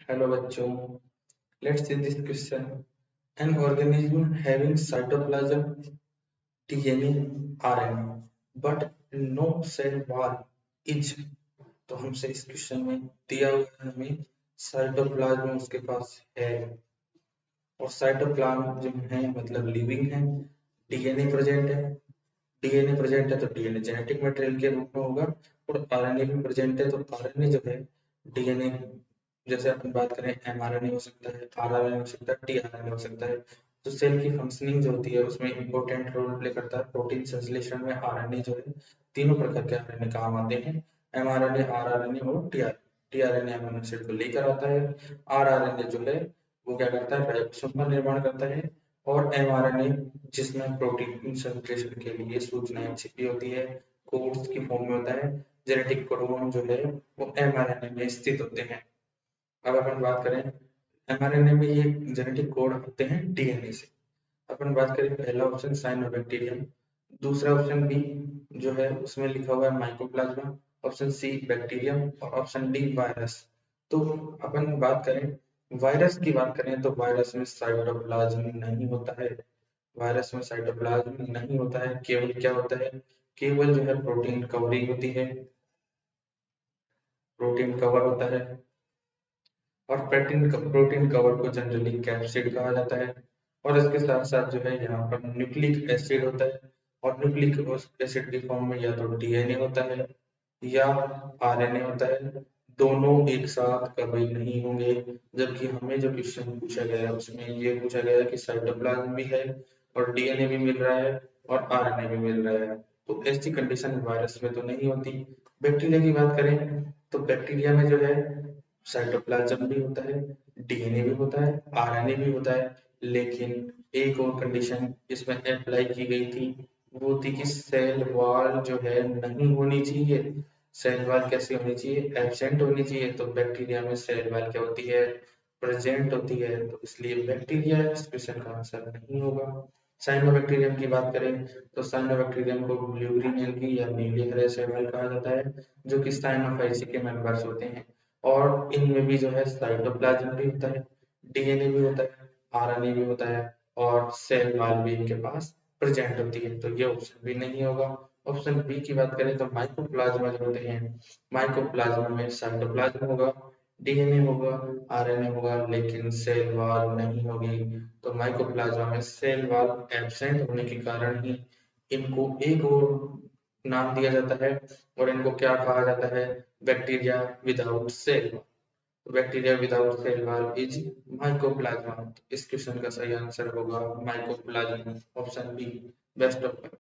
Hello बच्चों, let's see this question. An organism having cytoplasm, DNA, RNA, but no cell wall is. तो हमसे इस question में दिया हुआ है हमें साइटोप्लाज्म उसके पास है और साइटोप्लाज्म है मतलब लिविंग है, डीएनए प्रेजेंट है। डीएनए प्रेजेंट है तो डीएनए जेनेटिक मटेरियल के रूप में होगा और आरएनए भी प्रेजेंट है तो आरएनए जो है डीएनए जैसे अपन बात करें एमआरएनए हो सकता है, आरआरएनए हो सकता है, टीआरएनए हो सकता है। तो सेल की फंक्शनिंग जो होती है उसमें इंपॉर्टेंट रोल प्ले करता है। प्रोटीन संश्लेषण में आरएनए जो है तीनों प्रकार के आरएनए काम आते हैं, एमआरएनए, आरआरएनए और टीआरएनए अमीनो एसिड को लेकर आता है। आरआरएनए जो है वो क्या करता है, राइबोसोम का निर्माण करता है और एमआरएनए जिसमें प्रोटीन संश्लेषण के लिए सूचनाएं छिपी होती है, कोड्स की फॉर्म में होता है। जेनेटिक कोडोन जो है वो एमआरएनए में स्थित होते हैं। अब अपन बात करें एमआरएनए में ये जेनेटिक कोड होते हैं डीएनए से। अपन बात करें पहला ऑप्शन साइनोबैक्टीरियम, दूसरा ऑप्शन बी जो है उसमें लिखा हुआ है माइकोप्लाज्मा, ऑप्शन सी बैक्टीरियम और ऑप्शन डी वायरस। तो अपन बात करें वायरस की बात करें तो वायरस में साइटोप्लाज्म नहीं होता है। वायरस में साइटोप्लाज्म नहीं होता है, केवल क्या होता है, केवल जो है प्रोटीन कवरिंग होती है, प्रोटीन कवर होता है। और प्रोटीन कवर को जनरली कैप्सिड कहा जाता है। और इसके साथ साथ जो है यहाँ पर न्यूक्लिक एसिड होता है और न्यूक्लिक एसिड की फॉर्म में या तो डीएनए होता है या आरएनए होता है। दोनों एक साथ कभी नहीं होंगे। जबकि हमें जो क्वेश्चन पूछा गया है उसमें ये पूछा गया है कि साइटोप्लाज्म भी है और डीएनए भी मिल रहा है और आरएनए भी मिल रहा है। तो ऐसी कंडीशन वायरस में तो नहीं होती। बैक्टीरिया की बात करें तो बैक्टीरिया में जो है साइटोप्लाज्म भी होता है, डीएनए भी होता है, आरएनए भी होता है। लेकिन एक और कंडीशन इसमें अप्लाई की गई थी, वो थी कि सेल वॉल जो है नहीं होनी चाहिए। सेल वॉल कैसी होनी चाहिए, एब्सेंट होनी चाहिए। तो बैक्टीरिया में सेल वॉल क्या होती है, प्रेजेंट होती है। तो इसलिए बैक्टीरिया इस क्वेश्चन का आंसर नहीं होगा। साइनोबैक्टीरियम की बात करें तो साइनोबैक्टीरियम को ब्लू ग्रीन एल्गी या नीले हरे सेल वॉल कहा जाता है, जो कि साइनोफाइसी के मेंबर्स होते हैं। और इनमें भी जो है साइटोप्लाज्म भी होता है, डीएनए भी होता है, आरएनए भी होता है और सेल वॉल भी इनके पास प्रेजेंट होती है। तो ये ऑप्शन भी नहीं होगा। ऑप्शन बी की बात करें तो माइकोप्लाज्मा जो होते हैं, माइकोप्लाज्मा में साइटोप्लाज्म होगा, डीएनए होगा, आरएनए होगा, लेकिन सेल वॉल नहीं होगी। तो माइकोप्लाज्मा में सेल वॉल एब्सेंट होने के कारण ही इनको एक और नाम दिया जाता है और इनको क्या कहा जाता है, bacteria without cell. Bacteria without cell wall is mycoplasma. इस क्वेश्चन का सही आंसर होगा mycoplasma, option b. Best of